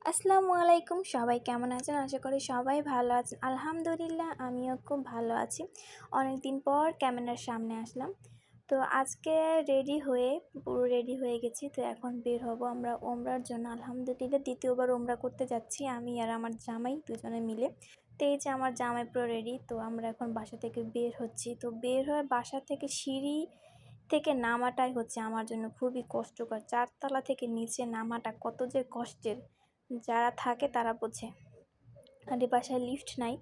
আসসালামু আলাইকুম, সবাই কেমন আছেন? আশা করি সবাই ভালো আছেন। আলহামদুলিল্লাহ আমিও খুব ভালো আছি। অনেকদিন পর ক্যামেরার সামনে আসলাম। তো আজকে পুরো রেডি হয়ে গেছি। তো এখন বের হব আমরা ওমরার জন্য। আলহামদুলিল্লাহ দ্বিতীয়বার ওমরা করতে যাচ্ছি আমি আর আমার জামাই দুজনে মিলে। তো এই যে আমার জামাই পুরো রেডি। তো আমরা এখন বাসা থেকে বের হচ্ছি। তো বের হয়ে বাসা থেকে সিঁড়ি থেকে নামাটাই হচ্ছে আমার জন্য খুবই কষ্টকর। ৪ তলা থেকে নিচে নামাটা কত যে কষ্টের, যারা থাকে তারা বোঝে। আর এই বাসায় লিফট নাই,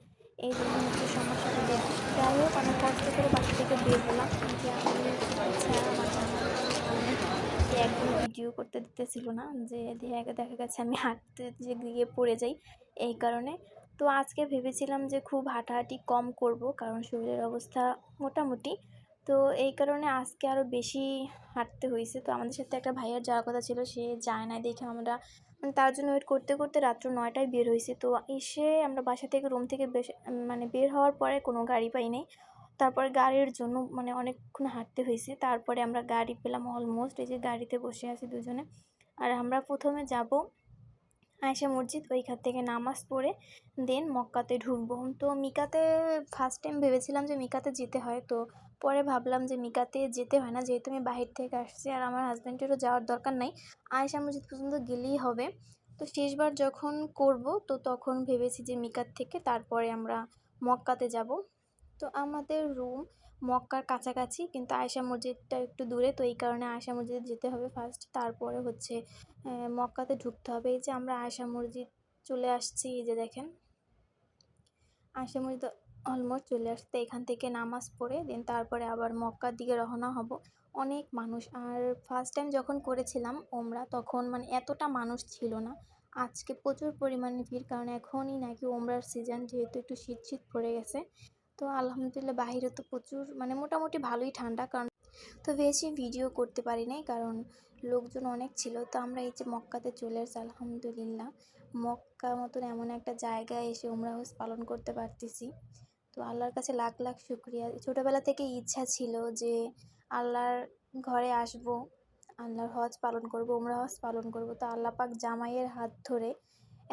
এই জন্য হচ্ছে সমস্যাটা বেশি। যাই হোক, অনেক কষ্ট করে বাসা থেকে বের হলাম। যে আমি হচ্ছে আমার জামাই সামনে সে একদম ভিডিও করতে দিতেছিল না, যে দেখা গেছে আমি হাঁটতে যে গিয়ে পড়ে যাই এই কারণে। তো আজকে ভেবেছিলাম যে খুব হাঁটাহাঁটি কম করব, কারণ শরীরের অবস্থা মোটামুটি। তো এই কারণে আজকে আরও বেশি হাঁটতে হয়েছে। তো আমাদের সাথে একটা ভাইয়ার যাওয়ার কথা ছিল, সে যায় না দেখে আমরা তার জন্য ওয়েট করতে করতে রাত্র ৯টায় বের হয়েছি। তো এসে আমরা বাসা থেকে রুম থেকে বের হওয়ার পরে কোনো গাড়ি পাই নাই। তারপরে গাড়ির জন্য অনেকক্ষণ হাঁটতে হয়েছে। তারপরে আমরা গাড়ি পেলাম অলমোস্ট। এই যে গাড়িতে বসে আছি দুজনে। আর আমরা প্রথমে যাব আয়েশা মসজিদ, ওইখান থেকে নামাজ পড়ে দেন মক্কাতে ঢুকবো। তো মিকাতে ফার্স্ট টাইম ভেবেছিলাম যে মিকাতে যেতে হয়, তো পরে ভাবলাম যে মিকাতে যেতে হয় না, যেহেতু আমি বাহির থেকে আসছি আর আমার হাজব্যান্ডেরও যাওয়ার দরকার নাই, আয়েশা মসজিদ পর্যন্ত গেলেই হবে। তো শেষবার যখন করব তো তখন ভেবেছি যে মিকাত থেকে তারপরে আমরা মক্কাতে যাব। তো আমাদের রুম মক্কার কাছাকাছি, কিন্তু আয়েশা মসজিদটা একটু দূরে। তো এই কারণে আয়েশা মসজিদে যেতে হবে ফার্স্ট, তারপরে হচ্ছে মক্কাতে ঢুকতে হবে। এই যে আমরা আয়েশা মসজিদ চলে আসছি, এই যে দেখেন আয়েশা মসজিদ অলমোস্ট চলে আসতে। এখান থেকে নামাজ পড়ে দেন তারপরে আবার মক্কার দিকে রওনা হব। অনেক মানুষ, আর ফার্স্ট টাইম যখন করেছিলাম ওমরা তখন এতটা মানুষ ছিল না। আজকে প্রচুর পরিমাণে ভিড়, কারণ এখনই নাকি ওমরার সিজন, যেহেতু একটু শীত শীত পড়ে গেছে। তো আলহামদুলিল্লাহ বাহিরে তো প্রচুর মোটামুটি ভালোই ঠান্ডা, কারণ তো বেশি ভিডিও করতে পারি নাই কারণ লোকজন অনেক ছিল। তো আমরা এই যে মক্কাতে চলে আসছি আলহামদুলিল্লাহ। মক্কা মতন এমন একটা জায়গায় এসে উমরা হজ পালন করতে পারতেছি, তো আল্লাহর কাছে লাখ লাখ শুকরিয়া। ছোটোবেলা থেকে ইচ্ছা ছিল যে আল্লাহর ঘরে আসব, আল্লাহর হজ পালন করব, উমরা হজ পালন করব। তো আল্লাহ পাক জামাইয়ের হাত ধরে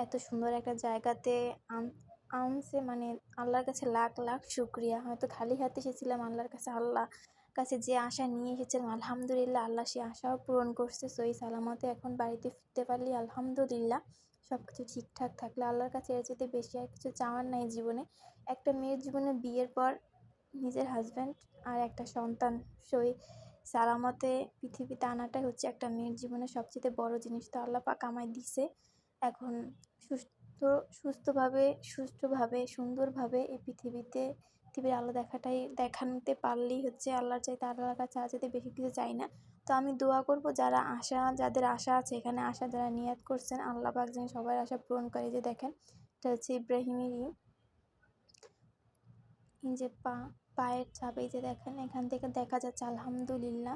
এত সুন্দর একটা জায়গাতে আনছে, আল্লাহর কাছে লাখ লাখ শুকরিয়া। হয়তো খালি হাতে এসেছিলাম আল্লাহর কাছে, আল্লাহ কাছে যে আশা নিয়ে এসেছিলাম আলহামদুলিল্লাহ আল্লাহ সে আশাও পূরণ করছে। সহি সালামতে এখন বাড়িতে ফিরতে পারলি আলহামদুলিল্লাহ। সব কিছু ঠিকঠাক থাকলে আল্লাহর কাছে এর যেতে বেশি আর কিছু চাওয়ার নাই জীবনে। একটা মেয়ের জীবনে বিয়ের পর নিজের হাজব্যান্ড আর একটা সন্তান সহি সালামতে পৃথিবীতে আনাটাই হচ্ছে একটা মেয়ের জীবনে সবচেয়ে বড় জিনিস। তো আল্লাহ পাক আমায় দিছে। এখন সুস্থভাবে সুন্দরভাবে এই পৃথিবীর আলো দেখাতে পারলেই হচ্ছে আল্লাহর চাইতে, আল্লাহর কাছে আর যেতে বেশি কিছু চাই না। তো আমি দোয়া করব যাদের আশা আছে, এখানে আশা যারা নিয়াত করছেন আল্লাহ পাক যেন সবার আশা পূরণ করে। যে দেখেন এটা হচ্ছে ইব্রাহিমেরই যে পায়ের ছাপ, এই যে দেখেন এখান থেকে দেখা যাচ্ছে আলহামদুলিল্লাহ।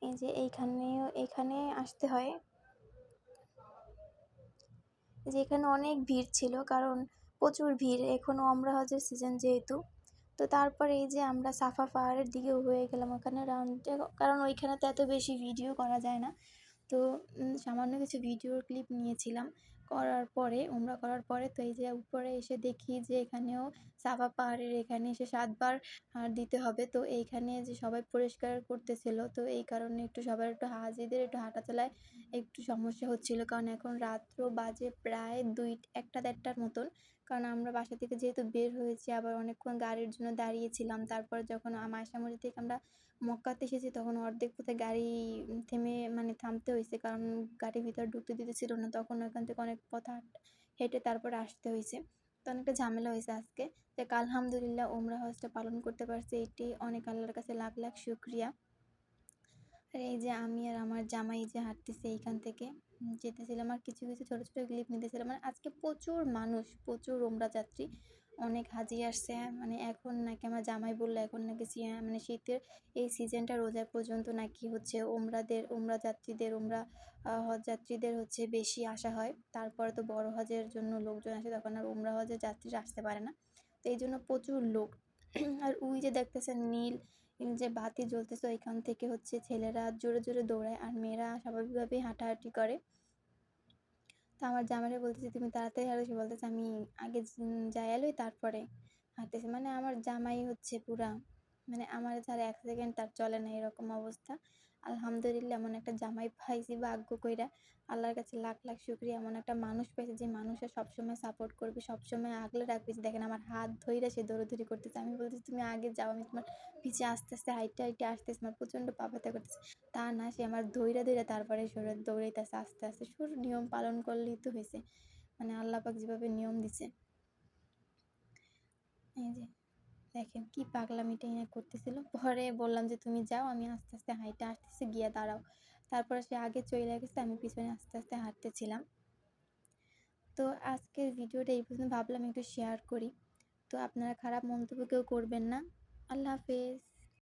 এই যে এখানে আসতে হয়, যে এখানে অনেক ভিড় ছিল, কারণ প্রচুর ভিড় এখনও ওমরা হজের সিজন যেহেতু। তো তারপরে এই যে আমরা সাফা পাহাড়ের দিকে হয়ে গেলাম ওখানে রাউন্ডে, কারণ ওইখানে তো এত বেশি ভিডিও করা যায় না। তো সামান্য কিছু ভিডিওর ক্লিপ নিয়েছিলাম উমরা করার পরে। তো এই যে উপরে এসে দেখি যে এখানেও সাফা পাহাড়ের এখানে এসে 7বার দিতে হবে। তো এইখানে যে সবাই পরিষ্কার করতেছিল, তো এই কারণে সবার হাজিদের একটু হাঁটা চলায় একটু সমস্যা হচ্ছিল, কারণ এখন রাত্র বাজে প্রায় 1টা-1:30টার মতন। কারণ আমরা বাসা থেকে যেহেতু বের হয়েছি, আবার অনেকক্ষণ গাড়ির জন্য দাঁড়িয়েছিলাম। তারপর যখন আয়েশা মসজিদ থেকে আমরা মক্কাতে এসেছি তখন অর্ধেক পথে গাড়ি থেমে থামতে হয়েছে, কারণ গাড়ির ভিতরে ঢুকতে দিতেছিল না। তখন ওইখান থেকে অনেক পথ হেঁটে তারপরে আসতে হয়েছে। তো অনেকটা ঝামেলা হয়েছে আজকে। দেখ আলহামদুলিল্লাহ উমরা হজটা পালন করতে পারছি, এটি অনেক আল্লাহর কাছে লাখ লাখ শুকরিয়া। আর এই যে আমি আর আমার জামাই যে হাঁটতেছি এইখান থেকে যেতেছিলাম, আর কিছু কিছু ছোটো ছোটো ক্লিপ নিতেছিলাম। আজকে প্রচুর মানুষ, প্রচুর উমরা যাত্রী, অনেক হাজি আসছে। এখন নাকি আমার জামাই বললো এখন নাকি শীতের এই সিজনটা রোজা পর্যন্ত নাকি হচ্ছে উমরা যাত্রীদের হজ যাত্রীদের হচ্ছে বেশি আসা হয়। তারপরে তো বড় হজের জন্য লোকজন আসে, তখন আর উমরা হজের যাত্রীরা আসতে পারে না। তো এই জন্য প্রচুর লোক। আর ওই যে দেখতেছেন নীল যে বাতি জ্বলতেছে, ওইখান থেকে হচ্ছে ছেলেরা জোরে জোরে দৌড়ায় আর মেয়েরা স্বাভাবিকভাবেই হাঁটাহাঁটি করে। তো আমার জামাইরে বলতেছি, "তুমি তাড়াতাড়ি হাঁটো।" সে বলতেছে, "আমি আগে যাই লই তারপরে হাঁটতেছি।" মানে আমার জামাই হচ্ছে পুরা মানে আমার ছাড়া ১ সেকেন্ড তার চলে না এরকম অবস্থা। আলহামদুলিল্লাহ এমন একটা জামাই পাইছি ভাগ্য কইরা। আল্লাহর কাছে লাখ, লাখ শুকরিয়া। এমন একটা মানুষ পাইছি যে মানুষের সবসময় সাপোর্ট করবে, সবসময় আগলে রাখবে। যে দেখেন আমার হাত ধইরা সে দৌড়াদৌড়ি করতেছে। আমি বলতেছি, "তুমি আগে যাও। আমি তোমার পিছে আস্তে, আস্তে হাইটে, হাইটে আসতেছি। আমার প্রচণ্ড পা ব্যথা করতেছে।" তা না, সে আমার ধইরা, ধইরা তারপরে দৌড়াইতেছে আস্তে, আস্তে। শুধু নিয়ম পালন করলেই তো হইছে। মানে আল্লাহ পাক যেভাবে নিয়ম দিছে। এই যে দেখেন কি পাগলামিটাই না করতেছিল। পরে বললাম যে, "তুমি যাও, আমি আস্তে, আস্তে হাইটে আসতেছি, গিয়া দাঁড়াও।" তারপরে সে আগে চইলা গেছে, আমি পিছনে আস্তে, আস্তে হাঁটতেছিলাম। তো আজকের ভিডিওটা এই পর্যন্ত ভাবলাম একটু শেয়ার করি। তো আপনারা খারাপ মন্তব্য কেউ করবেন না। আল্লাহ হাফেজ।